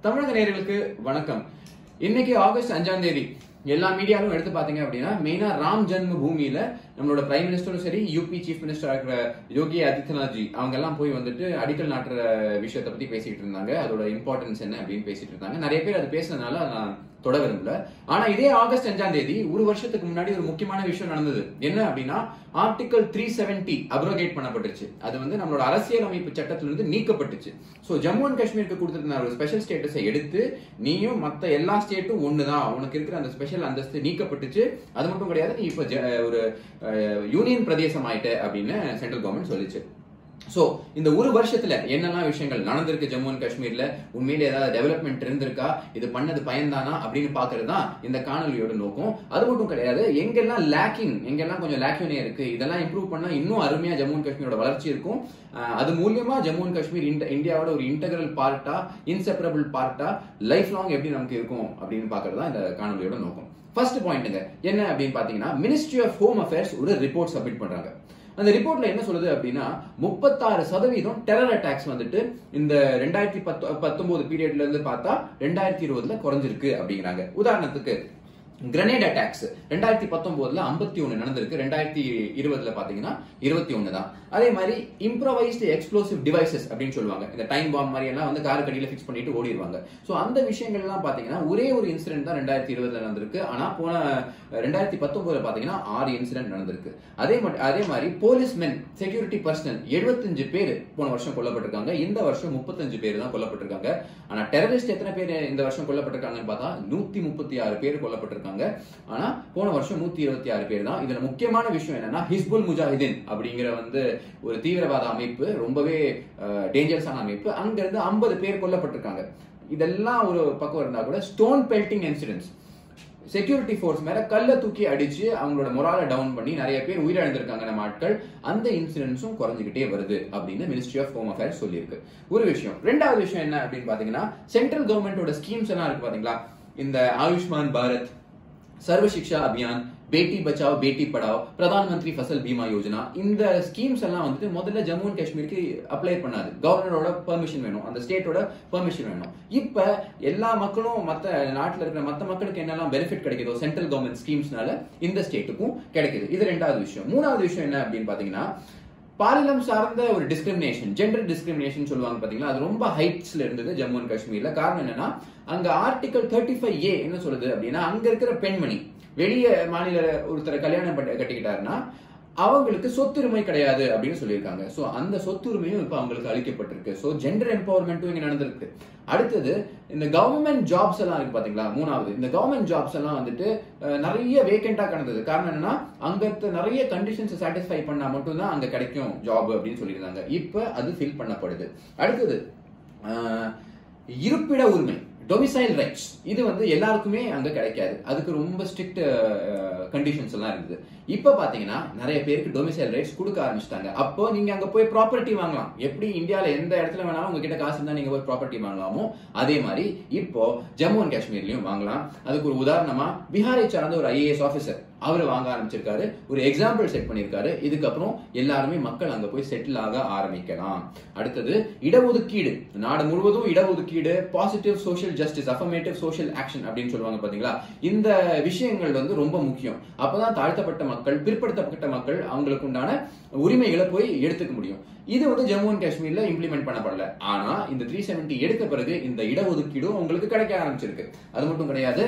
தமிழக நேயர்களுக்கு வணக்கம். இன்னைக்கு ஆகஸ்ட் 5ஆம் தேதி எல்லா மீடியாவும் எடுத்து பாத்தீங்க அப்படின்னா மெயினா ராம் ஜன்ம பூமியில நம்மளோட பிரைம் மினிஸ்டரும் சரி, யூபி சீஃப் மினிஸ்டர் இருக்கிற யோகி ஆதித்யநாத் ஜி அவங்க எல்லாம் போய் வந்துட்டு அடிக்கல் நாட்டுற விஷயத்தை பத்தி பேசிட்டு இருந்தாங்க. அதோட இம்பார்ட்டன்ஸ் என்ன அப்படின்னு பேசிட்டு இருந்தாங்க. நிறைய பேர் அது பேசுனதுனால நான் தொட விரும்பல. ஆனா இதே ஆகஸ்ட் 5ஆம் தேதி ஒரு வருஷத்துக்கு முன்னாடி ஒரு முக்கியமான விஷயம் நடந்தது. என்ன அப்படின்னா ஆர்டிகல் 370 அப்ரோகேட் பண்ணப்பட்டுச்சு. அது வந்து நம்மளோட அரசியல் அமைப்பு சட்டத்திலிருந்து நீக்கப்பட்டுச்சு. சோ ஜம்மு அண்ட் காஷ்மீருக்கு கொடுத்திருந்த ஒரு ஸ்பெஷல் ஸ்டேட்டஸை எடுத்து நீயும் மத்த எல்லா ஸ்டேட்டும் ஒண்ணுதான், உனக்கு இருக்கிற அந்த ஸ்பெஷல் அந்தஸ்து நீக்கப்பட்டுச்சு. அது மட்டும் கிடையாது, நீ இப்ப ஒரு யூனியன் பிரதேசம் ஆயிட்ட அப்படின்னு சென்ட்ரல் கவர்மெண்ட் சொல்லிச்சு. சோ இந்த ஒரு வருஷத்துல என்னெல்லாம் விஷயங்கள் நடந்திருக்கு ஜம்மு அண்ட் காஷ்மீர்ல, உண்மையில ஏதாவது டெவலப்மெண்ட் இருந்திருக்கா, இது பண்ணது பயன்தானா அப்படின்னு பாக்குறது தான் இந்த காணொலியோட நோக்கம். அது மட்டும் கிடையாது, எங்கெல்லாம் லேக்கிங், எங்கெல்லாம் கொஞ்சம் லேக்யூனே இருக்கு, இதெல்லாம் இம்ப்ரூவ் பண்ணா இன்னும் அருமையா ஜம்மு அண்ட் காஷ்மீரோட வளர்ச்சி இருக்கும். அது மூலியமா ஜம்மு அண்ட் காஷ்மீர் இந்தியாவோட ஒரு இன்டெகிரல் பார்ட்டா, இன்செப்பரபிள் பார்ட்டா லைஃப் லாங் எப்படி நமக்கு இருக்கும் அப்படின்னு பாக்குறது தான் இந்த காணொலியோட நோக்கம். ஃபர்ஸ்ட் பாயிண்ட்ங்க என்ன அப்படின்னு பாத்தீங்கன்னா, மினிஸ்ட்ரி ஆஃப் ஹோம் அஃபேர்ஸ் ஒரு ரிப்போர்ட் சப்மிட் பண்றாங்க. அந்த ரிப்போர்ட்ல என்ன சொல்லுது அப்படின்னா 36% டெரர் அட்டாக்ஸ் வந்துட்டு இந்த 2019 பீரியட்ல இருந்து பார்த்தா 2020 குறைஞ்சிருக்கு அப்படிங்கிறாங்க. உதாரணத்துக்கு கிரனேட் அட்டாக்ஸ் 2019 51 நடந்திருக்கு, 2020 பாத்தீங்கன்னா 21 தான். அதே மாதிரி இம்ப்ரோவைஸ்டு எக்ஸ்ப்ளோசிவ் டிவைசஸ் அப்படின்னு சொல்லுவாங்க. இந்த டைம் பாம் மாதிரி எல்லாம் வந்து கார் கடியில ஃபிக்ஸ் பண்ணிட்டு ஓடிடுவாங்க. சோ அந்த விஷயங்கள் எல்லாம் பாத்தீங்கன்னா ஒரே ஒரு இன்சிடென்ட் தான் 2020 நடந்திருக்கு. ஆனா போன 2019 பாத்தீங்கன்னா 6 இன்சிடென்ட் நடந்திருக்கு. அதே மாதிரி போலீஸ் மென், செக்யூரிட்டி பர்சனல் 75 பேர் போன வருஷம் கொல்லப்பட்டிருக்காங்க. இந்த வருஷம் 35 பேர் தான் கொல்லப்பட்டிருக்காங்க. ஆனா டெரரிஸ்ட் எத்தனை பேர் இந்த வருஷம் கொல்லப்பட்டிருக்காங்கன்னு பார்த்தா 136 பேர் கொல்லப்பட்டிருக்காங்க. ஆனா போன வருஷம் 126 பேர் தான். இதுல முக்கியமான விஷயம் என்னன்னா, ஹிஸ்புல் முஜாஹிதீன் அப்படிங்கிற வந்து ஒரு தீவிரவாத அமைப்பு, ரொம்பவே டேஞ்சரஸான அமைப்பு, அங்க இருந்து 50 பேர் கொல்லப்பட்டிருக்காங்க. இதெல்லாம் ஒரு பக்கம் இருந்தா கூட stone pelting incidents, security force மேல கல்ல தூக்கி அடிச்சு அவங்களோட மொராலை டவுன் பண்ணி நிறைய பேர் உயிரிழந்திருக்காங்க நம்ம ஆட்கள், அந்த இன்சிடென்ட்ஸும் குறைஞ்சிக்கிட்டே வருது அப்படின்னு மினிஸ்ட்ரி ஆஃப் ஹோம் அஃபேர்ஸ் சொல்லியிருக்கு. ஒரு விஷயம். ரெண்டாவது விஷயம் என்ன அப்படின்னு பாத்தீங்கன்னா, சென்ட்ரல் கவர்மெண்டோட ஸ்கீம்ஸ் எல்லாம் இருக்கு பாத்தீங்களா, இந்த ஆயுஷ்மான் பாரத், சர்வ சிக்ஷா அபியான், பேட்டி பச்சாவ் பேட்டி படாவ், பிரதான் மந்திரி ஃபசல் பீமா யோஜனா, இந்த ஸ்கீம்ஸ் எல்லாம் வந்துட்டு முதல்ல ஜம்மு அண்ட் காஷ்மீருக்கு அப்ளை பண்ணாது. கவர்னரோட பெர்மிஷன் வேணும், அந்த ஸ்டேட்டோட பெர்மிஷன் வேணும். இப்ப எல்லா மக்களும் மத்த நாட்டில் இருக்கிற மத்த மக்களுக்கு என்னெல்லாம் பெனிஃபிட் கிடைக்குதோ சென்ட்ரல் கவர்மெண்ட் ஸ்கீம்ஸ்னால இந்த ஸ்டேட்டுக்கும் கிடைக்குது. இது ரெண்டாவது விஷயம். மூணாவது விஷயம் என்ன அப்படின்னு பாத்தீங்கன்னா, பாலினம் சார்ந்த ஒரு டிஸ்கிரிமினேஷன், ஜெண்டர் டிஸ்கிரிமினேஷன் சொல்லுவாங்க பாத்தீங்களா, அது ரொம்ப ஹைட்ஸ்ல இருந்தது ஜம்மு அண்ட் காஷ்மீர்ல. காரணம் என்னன்னா, அங்க ஆர்டிகல் 35A என்ன சொல்லுது அப்படின்னா, அங்க இருக்கிற பெண்மணி வெளிய மாநில ஒருத்தரை கல்யாணம் கட்டிக்கிட்டாருன்னா அவங்களுக்கு சொத்துரிமை கிடையாது அப்படின்னு சொல்லியிருக்காங்க. சோ அந்த சொத்துரிமையும் இப்ப அவங்களுக்கு அளிக்கப்பட்டிருக்கு. சோ ஜெண்டர் எம்பவர்மெண்ட்டும் இங்க நடந்திருக்கு. அடுத்தது இந்த கவர்மெண்ட் ஜாப்ஸ் எல்லாம் இருக்கு பாத்தீங்களா, மூணாவது இந்த கவர்மெண்ட் ஜாப்ஸ் எல்லாம் வந்துட்டு நிறைய வேகண்டா கிடந்தது. காரணம் என்னன்னா, அங்க நிறைய கண்டிஷன்ஸ் சாட்டிஸ்ஃபை பண்ணா மட்டும்தான் அங்க கிடைக்கும் ஜாப் அப்படின்னு சொல்லியிருந்தாங்க. இப்ப அது ஃபில் பண்ணப்படுது. அடுத்தது இருப்பிட உரிமை, டொமிசைல் ரைட்ஸ், இது வந்து எல்லாருக்குமே அங்க கிடைக்காது. அதுக்கு ரொம்ப ஸ்ட்ரிக்ட் கண்டிஷன்ஸ் எல்லாம் இருக்குது. இப்ப பாத்தீங்கன்னா நிறைய பேருக்கு டொமிசைல் ரைட்ஸ் கொடுக்க ஆரம்பிச்சிட்டாங்க. அப்போ நீங்க அங்க போய் ப்ராப்பர்ட்டி வாங்கலாம். எப்படி இந்தியால எந்த இடத்துல வேணாலும் உங்ககிட்ட காசு இருந்தா நீங்க போய் ப்ராப்பர்ட்டி வாங்கலாமோ, அதே மாதிரி இப்போ ஜம்மு அண்ட் காஷ்மீர்லயும் வாங்கலாம். அதுக்கு ஒரு உதாரணமா பீகாரை சார்ந்த ஒரு IAS ஆபீசர் அவரு வாங்க ஆரம்பிச்சிருக்காரு, ஒரு எக்ஸாம்பிள் செட் பண்ணிருக்காரு. இதுக்கப்புறம் எல்லாருமே மக்கள் அங்க போய் செட்டில் ஆக ஆரம்பிக்கலாம். அடுத்தது இடஒதுக்கீடு, நாடு முழுவதும் இடஒதுக்கீடு, positive social justice, affirmative social action அப்படின்னு சொல்லுவாங்க பாத்தீங்களா. இந்த விஷயங்கள் வந்து ரொம்ப முக்கியம். அப்பதான் தாழ்த்தப்பட்ட மக்கள், பிற்படுத்தப்பட்ட மக்கள் அவங்களுக்கு உண்டான உரிமைகளை போய் எடுத்துக்க முடியும். இது வந்து ஜம்மு அண்ட் காஷ்மீர்ல இம்ப்ளிமெண்ட் பண்ணப்படல. ஆனா இந்த 370 எடுத்த பிறகு இந்த இடஒதுக்கீடும் உங்களுக்கு கிடைக்க ஆரம்பிச்சிருக்கு. அது மட்டும் கிடையாது,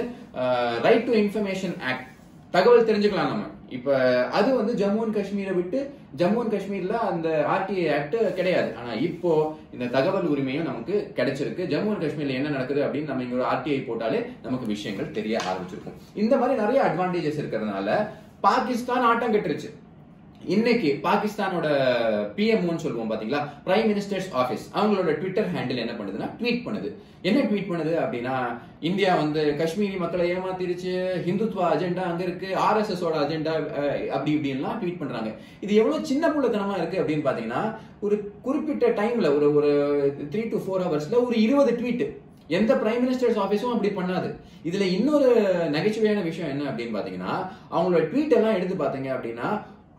ரைட் டு இன்ஃபர்மேஷன் ஆக்ட், தகவல் தெரிஞ்சுக்கலாம் நம்ம. இப்ப அது வந்து ஜம்மு அண்ட் காஷ்மீரை விட்டு, ஜம்மு அண்ட் காஷ்மீர்ல அந்த RTA ஆக்ட் கிடையாது. ஆனா இப்போ இந்த தகவல் உரிமையும் நமக்கு கிடைச்சிருக்கு. ஜம்மு அண்ட் காஷ்மீர்ல என்ன நடக்குது அப்படின்னு நம்ம இங்க ஒரு RTI போட்டாலே நமக்கு விஷயங்கள் தெரிய ஆரம்பிச்சிருக்கும். இந்த மாதிரி நிறைய அட்வான்டேஜஸ் இருக்கிறதுனால பாகிஸ்தான் ஆட்டம் கட்டுருச்சு. இன்னைக்கு பாகிஸ்தானோட PMOன்னு சொல்லுவோம் பாத்தீங்களா, பிரைம் மினிஸ்டர்ஸ் ஆபீஸ், அவங்களோட ட்விட்டர் ஹேண்டில் என்ன பண்ணுதுன்னா ட்வீட் பண்ணுது. என்ன ட்வீட் பண்ணுது அப்படின்னா, இந்தியா வந்து காஷ்மீரி மக்களை ஏமாத்திருச்சு, ஹிந்துத்வா அஜெண்டா அங்க இருக்கு, RSS ஓட அஜெண்டா அப்படி இப்படின்லாம் ட்வீட் பண்றாங்க. இது எவ்வளவு சின்ன புள்ளத்தனமா இருக்கு அப்படின்னு பாத்தீங்கன்னா, ஒரு குறிப்பிட்ட டைம்ல ஒரு 3 to 4 ஹவர்ஸ்ல ஒரு 20 ட்வீட். எந்த பிரைம் மினிஸ்டர்ஸ் ஆபீஸும் அப்படி பண்ணாது. இதுல இன்னொரு நகைச்சுவையான விஷயம் என்ன அப்படின்னு பாத்தீங்கன்னா, அவங்களோட ட்வீட் எல்லாம் எடுத்து பாத்தீங்க அப்படின்னா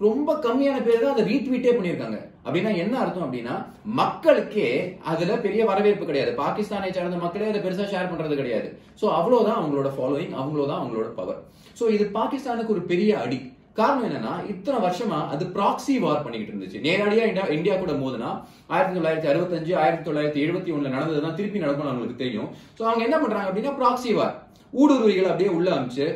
ரொம்ப கம்மியான பேர் தான் அதை ரீட்வீட்டே பண்ணியிருக்காங்க. அப்படின்னா என்ன அர்த்தம் அப்படின்னா மக்களுக்கே அதுல பெரிய வரவேற்பு கிடையாது. பாகிஸ்தானை சார்ந்த மக்களே அதை பெருசா ஷேர் பண்றது கிடையாது. சோ அவ்வளவுதான் அவங்களோட ஃபாலோயிங், அவ்வளவுதான் அவங்களோட பவர். சோ இது பாகிஸ்தானுக்கு ஒரு பெரிய அடி. காரணம் என்னன்னா இத்தனை வருஷமா அது ப்ராக்சி வார் பண்ணிக்கிட்டு இருந்துச்சு. நேரடியா இந்தியா கூட மோதுனா 1965 1971 நடந்ததுதான் திருப்பி நடக்கும் அவங்களுக்கு தெரியும். சோ அவங்க என்ன பண்றாங்க அப்படின்னா ப்ராக்சி வார், ஊடுருவிகள் அப்படியே உள்ள அமைச்சு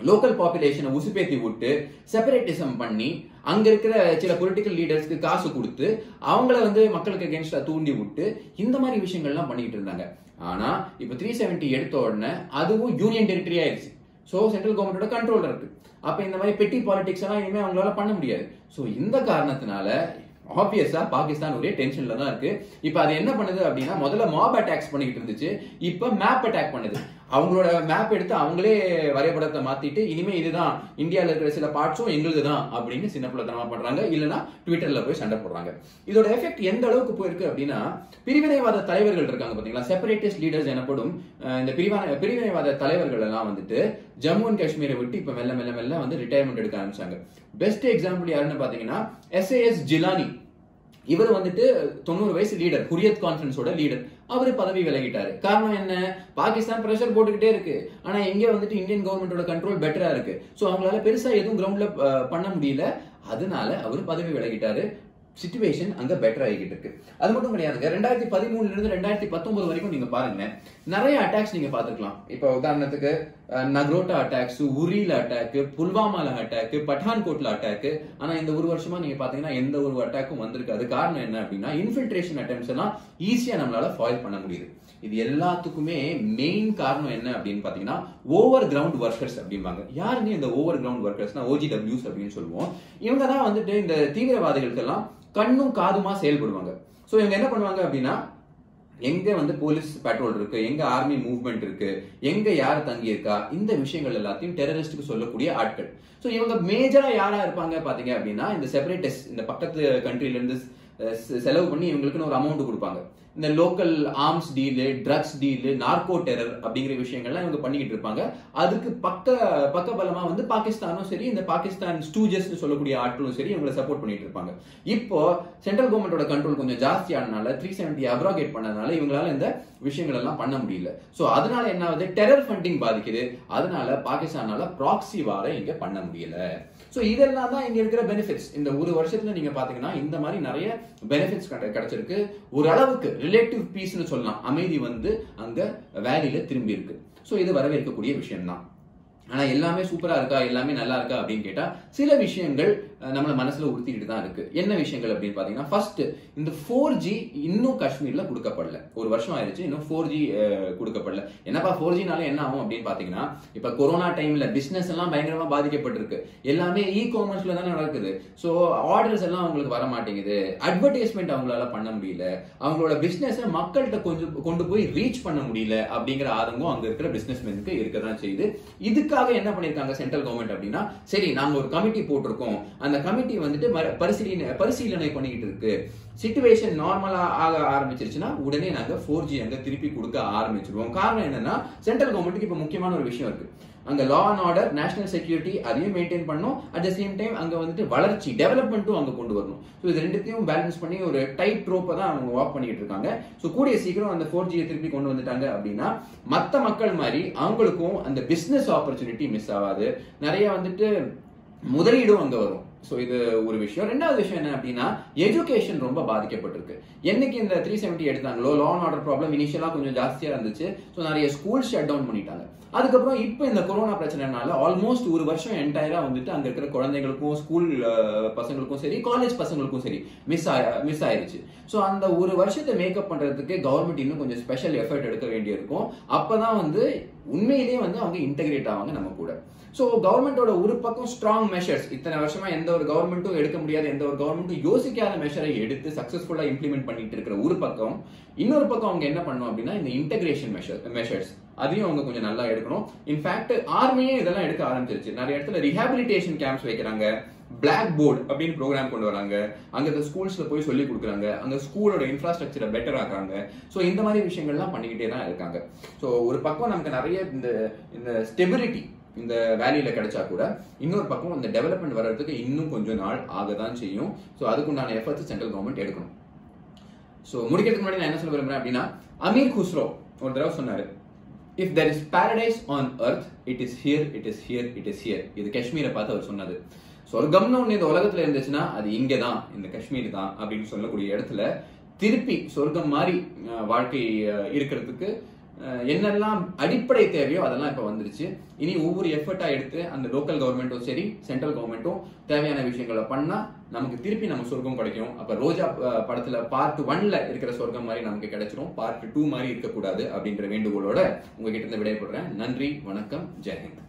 லோக்கல் பாப்புலேஷனை உசுப்பேத்தி விட்டு செப்பரேட்டிசம் பண்ணி அங்க இருக்கிற சில பொலிட்டிக்கல் லீடர்ஸ்க்கு காசு கொடுத்து அவங்கள மக்களுக்கு அகேன்ஸ்டா தூண்டி விட்டு இந்த மாதிரி விஷயங்கள்லாம் பண்ணிட்டு இருந்தாங்க. ஆனா இப்ப 370 எடுத்த உடனே அதுவும் யூனியன் டெரிட்டரி ஆயிடுச்சு. சோ சென்ட்ரல் கவர்மெண்டோட கண்ட்ரோல் இருக்கு. அப்ப இந்த மாதிரி பெட்டி பாலிடிக்ஸ் எல்லாம் இனிமே அவங்களால பண்ண முடியாது. சோ இந்த காரணத்தினால ஆப்வியஸா பாகிஸ்தான் ஒரே டென்ஷன்ல தான் இருக்கு. இப்ப அது என்ன பண்ணுது அப்படின்னா முதல்ல மாப் அட்டாக்ஸ் பண்ணிட்டு இருந்துச்சு, இப்ப மேப் அட்டாக் பண்ணுது. அவங்களோட மேப் எடுத்து அவங்களே வரைபடத்தை மாத்திட்டு இனிமே இதுதான் இந்தியாவில் இருக்கிற சில பார்ட்ஸும் எங்களுதுதான் அப்படின்னு சின்ன பிள்ளைத்தனமா பண்றாங்க. இல்லைன்னா ட்விட்டர்ல போய் சண்டை போடுறாங்க. இதோட எஃபெக்ட் எந்த அளவுக்கு போயிருக்கு அப்படின்னா பிரிவினைவாத தலைவர்கள் இருக்காங்க பாத்தீங்களா, செப்பரேட்டிஸ்ட் லீடர்ஸ் எனப்படும் இந்த பிரிவினைவாத தலைவர்கள் எல்லாம் ஜம்மு அண்ட் காஷ்மீரை விட்டு இப்ப மெல்ல மெல்ல மெல்ல ரிட்டையர்மெண்ட் எடுக்க ஆரம்பிச்சாங்க. பெஸ்ட் எக்ஸாம்பிள் யாருன்னு பாத்தீங்கன்னா SAS ஜிலானி. இவர் 90 வயசு லீடர், ஹுரியத் கான்ஃபரன்ஸோட லீடர். அவரு பதவி விலகிட்டாரு. காரணம் என்ன? பாகிஸ்தான் பிரஷர் போட்டுக்கிட்டே இருக்கு. ஆனா எங்க இந்தியன் கவர்மெண்டோட கண்ட்ரோல் பெட்டரா இருக்கு. சோ அவங்களால பெருசா எதுவும் கிரவுண்ட்ல பண்ண முடியல. அதனால அவர் பதவி விலகிட்டாரு. சிச்சுவேஷன் அங்க பெட்டர் ஆகிட்டு இருக்கு. அது மட்டும் கிடையாதுங்க, 2013 இருந்து 2019 வரைக்கும் நீங்க பாருங்க, நிறைய அட்டாக்ஸ் நீங்க பாத்துக்கலாம். இப்ப உதாரணத்துக்கு நக்ரோட்டா அட்டாக்ஸ், உரியில அட்டாக், புல்வாமால அட்டாக், பठानकोटல அட்டாக். ஆனா இந்த ஒரு வருஷமா நீங்க பாத்தீங்கன்னா எந்த ஒரு அட்டாக்கும் வந்திருக்காது. காரணம் என்ன அப்படின்னா இன்ஃபில்ட்ரேஷன் அட்டெம்ப்ட்ஸ் எல்லாம் ஈஸியா நம்மளால ஃபாயில் பண்ண முடியுது. இது எல்லாத்துக்குமே மெயின் காரணம் என்ன அப்படின்னு பாத்தீங்கன்னா ஓவர் கிரவுண்ட் ஒர்க்கர்ஸ் அப்படிம்பாங்க. யாருங்க இந்த ஓவர் கிரவுண்ட் ஒர்க்கர்ஸ்னா OGWs அப்படின்னு சொல்லுவோம். இவங்க தான் இந்த தீவிரவாதிகளுக்கு எல்லாம் கண்ணும் காதுமா செயல்படுவாங்க. சோ இவங்க என்ன பண்ணுவாங்க அப்படின்னா எங்க போலீஸ் பேட்ரோல் இருக்கு, எங்க ஆர்மி மூவ்மெண்ட் இருக்கு, எங்க யார் தங்கி இருக்கா, இந்த விஷயங்கள் எல்லாத்தையும் டெரரிஸ்டுக்கு சொல்லக்கூடிய ஆட்கள். சோ இவங்க மேஜரா யாரா இருப்பாங்க பாத்தீங்க அப்படின்னா இந்த செப்பரேட்டிஸ்ட், இந்த பக்கத்து கண்ட்ரில இருந்து செலவு பண்ணி இவங்களுக்குன்னு ஒரு அமௌண்ட் கொடுப்பாங்க. இந்த local arms deal, drugs deal, narco terror அப்படிங்கிற விஷயங்கள்லாம் இவங்க பண்ணிக்கிட்டு இருப்பாங்க. அதுக்கு பக்க பலமா பாகிஸ்தானும் சரி, இந்த பாகிஸ்தான் ஸ்டூஜஸ் சொல்லக்கூடிய ஆட்களும் சரி இவங்களை சப்போர்ட் பண்ணிட்டு இருப்பாங்க. இப்போ சென்ட்ரல் கவர்மெண்டோட கண்ட்ரோல் கொஞ்சம் ஜாஸ்தியானனால 370 அப்ராகேட் பண்ணதுனால இவங்களால இந்த விஷயங்கள் எல்லாம் பண்ண முடியல. சோ அதனால என்ன ஆகுது, டெரர் ஃபண்டிங் பாதிக்குது. அதனால பாகிஸ்தானால ப்ராக்சி வார இங்க பண்ண முடியல. சோ இதெல்லாம் தான் இங்க இருக்கிற பெனிஃபிட்ஸ். இந்த ஒரு வருஷத்துல நீங்க பாத்தீங்கன்னா இந்த மாதிரி நிறைய பெனிஃபிட்ஸ் கிடைச்சிருக்கு. ஒரு அளவுக்கு ரிலேட்டிவ் பீஸ்னு சொல்லலாம், அமைதி அங்க வேலியில திரும்பி இருக்கு. சோ இது வரவேற்கக்கூடிய விஷயம் தான். ஆனா எல்லாமே சூப்பரா இருக்கா, எல்லாமே நல்லா இருக்கா அப்படின்னு கேட்டா சில விஷயங்கள் நம்மள மனசுல உறுத்திக்கிட்டு தான் இருக்கு. என்ன விஷயங்கள் அப்படின்னு பாத்தீங்கன்னா ஃபர்ஸ்ட், இந்த 4G இன்னும் காஷ்மீர்ல கொடுக்கப்படல. ஒரு வருஷம் ஆயிடுச்சு, இன்னும் 4G கொடுக்கப்படல. என்னப்பா 4Gனால என்ன ஆகும் அப்படின்னு பாத்தீங்கன்னா இப்ப கொரோனா டைம்ல பிசினஸ் எல்லாம் பயங்கரமா பாதிக்கப்பட்டிருக்கு. எல்லாமே காமர்ஸ்ல தானே நடக்குது. சோ ஆர்டர்ஸ் எல்லாம் அவங்களுக்கு வர மாட்டேங்குது. அட்வர்டைஸ்மெண்ட் அவங்களால பண்ண முடியல. அவங்களோட பிசினஸ் மக்கள்கிட்ட கொஞ்சம் கொண்டு போய் ரீச் பண்ண முடியல அப்படிங்கிற ஆதங்கம் அங்க இருக்கிற பிசினஸ்மேனுக்கு இருக்கதான் செய்யுது. இதுக்காக என்ன பண்ணிருக்காங்க சென்ட்ரல் கவர்மெண்ட் அப்படின்னா, சரி நாங்க ஒரு கமிட்டி போட்டிருக்கோம், அந்த கமிட்டி பரிசீலனை பண்ணிக்கிட்டு இருக்கு. சிச்சுவேஷன் நார்மலா ஆக ஆரம்பிச்சிருச்சுன்னா உடனே நாங்க 4G அங்க திருப்பி கொடுக்க ஆரம்பிச்சிருவோம். காரணம் என்னன்னா சென்ட்ரல் கவர்மெண்ட்டுக்கு இப்ப முக்கியமான ஒரு விஷயம் இருக்கு. அங்க law and order, national security அதையும் மெயின்டைன் பண்ணணும். அட் த சேம் டைம் அங்க வளர்ச்சி, டெவலப்மெண்ட்டும் அங்க கொண்டு வரணும். ஸோ இது ரெண்டுத்தையும் பேலன்ஸ் பண்ணி ஒரு டைட் ரோப்பை தான் அவங்க வாக் பண்ணிட்டு இருக்காங்க. ஸோ கூடிய சீக்கிரம் அந்த 4G திருப்பி கொண்டு வந்துட்டாங்க அப்படின்னா மற்ற மக்கள் மாதிரி அவங்களுக்கும் அந்த பிசினஸ் ஆப்பர்ச்சுனிட்டி மிஸ் ஆகாது. நிறைய முதலீடும் அங்க வரும். சோ இது ஒரு விஷயம். ரெண்டாவது விஷயம் என்ன அப்படின்னா எஜுகேஷன் ரொம்ப பாதிக்கப்பட்டிருக்கு. என்னைக்கு இந்த 370 எடுத்தாங்களோ லா அண்ட் ஆர்டர் ப்ராப்ளம் இனிஷியலா கொஞ்சம் ஜாஸ்தியா இருந்துச்சு. சோ நிறைய ஸ்கூல் ஷட் டவுன் பண்ணிட்டாங்க. அதுக்கப்புறம் இப்ப இந்த கொரோனா பிரச்சனைனால ஆல்மோஸ்ட் ஒரு வருஷம் என்டையரா அங்க இருக்கிற குழந்தைகளுக்கும், ஸ்கூல் பசங்களுக்கும் சரி, காலேஜ் பசங்களுக்கும் சரி மிஸ் ஆயிருச்சு. சோ அந்த ஒரு வருஷத்தை மேக்கப் பண்றதுக்கு கவர்மெண்ட் இன்னும் கொஞ்சம் ஸ்பெஷல் எஃபர்ட் எடுக்க வேண்டியிருக்கும். அப்பதான் உண்மையிலேயே அவங்க இன்டெகிரேட் ஆவாங்க நம்ம கூட. சோ கவர்மெண்டோட ஒரு பக்கம் ஸ்ட்ராங் மெஷர்ஸ், இத்தனை வருஷமா எந்த ஒரு கவர்மெண்ட்டும் எடுக்க முடியாத, எந்த ஒரு கவர்மெண்ட்டும் யோசிக்காத மெஷரை எடுத்து சக்சஸ்ஃபுல்லா இம்ப்ளிமெண்ட் பண்ணிட்டு இருக்கிற ஒரு பக்கம், இன்னொரு பக்கம் அவங்க என்ன பண்ணணும் அப்படின்னா இந்த இன்டெகிரேஷன் மெஷர்ஸ் அதையும் அவங்க கொஞ்சம் நல்லா எடுக்கணும். இன்ஃபேக்ட் ஆர்மியே இதெல்லாம் எடுக்க ஆரம்பிச்சிருச்சு. நிறைய இடத்துல ரிஹாபிலிட்டேஷன் கேம்ப்ஸ் வைக்கிறாங்க, பிளாக் போர்டு அப்படின்னு ப்ரோக்ராம் கொண்டு வராங்க, அங்க ஸ்கூல்ஸ்ல போய் சொல்லி கொடுக்குறாங்க, அங்க ஸ்கூலோட இன்ஃப்ராஸ்ட்ரக்சரை பெட்டர் ஆக்குறாங்க. சோ இந்த மாதிரி விஷயங்கள்லாம் பண்ணிக்கிட்டே தான் இருக்காங்க. சோ ஒரு பக்கம் நமக்கு நிறைய இந்த ஸ்டெபிலிட்டி, இந்த வேல்யூல கிடைச்சா கூட இன்னொரு பக்கம் இந்த டெவலப்மெண்ட் வர்றதுக்கு இன்னும் கொஞ்சம் நாள் ஆகதான் செய்யும். ஸோ அதுக்குண்டான எஃபர்ட்ஸ் சென்ட்ரல் கவர்மெண்ட் எடுக்கணும். ஸோ முடிக்கிறதுக்கு முன்னாடி நான் என்ன சொல்ல விரும்புறேன் அப்படின்னா, அமீர் குஸ்ரோ ஒரு தடவை சொன்னாரு, if there is paradise on earth, it is here, it is here, it is here. இது காஷ்மீரை பார்த்து அவர் சொன்னது. சொர்க்கம்னு ஒண்ணு இந்த உலகத்துல இருந்துச்சுன்னா அது இங்கே தான், இந்த காஷ்மீர் தான் அப்படின்னு சொல்லக்கூடிய இடத்துல திருப்பி சொர்க்கம் மாதிரி வாழ்க்கை இருக்கிறதுக்கு என்னெல்லாம் அடிப்படை தேவையோ அதெல்லாம் இப்ப வந்துருச்சு. இனி ஒவ்வொரு எஃபர்ட்டா எடுத்து அந்த லோக்கல் கவர்மெண்ட்டும் சரி சென்ட்ரல் கவர்மெண்ட்டும் தேவையான விஷயங்களை பண்ணா நமக்கு திருப்பி நம்ம சொர்க்கம் கிடைக்கும். அப்ப ரோஜா படத்துல பார்ட் 1ல இருக்கிற சொர்க்கம் மாதிரி நமக்கு கிடைச்சிடும், பார்ட் 2 மாதிரி இருக்கக்கூடாது அப்படின்ற வேண்டுகோளோட உங்ககிட்ட இருந்து விடைபெறுறேன். நன்றி, வணக்கம், ஜெயஹிந்த்.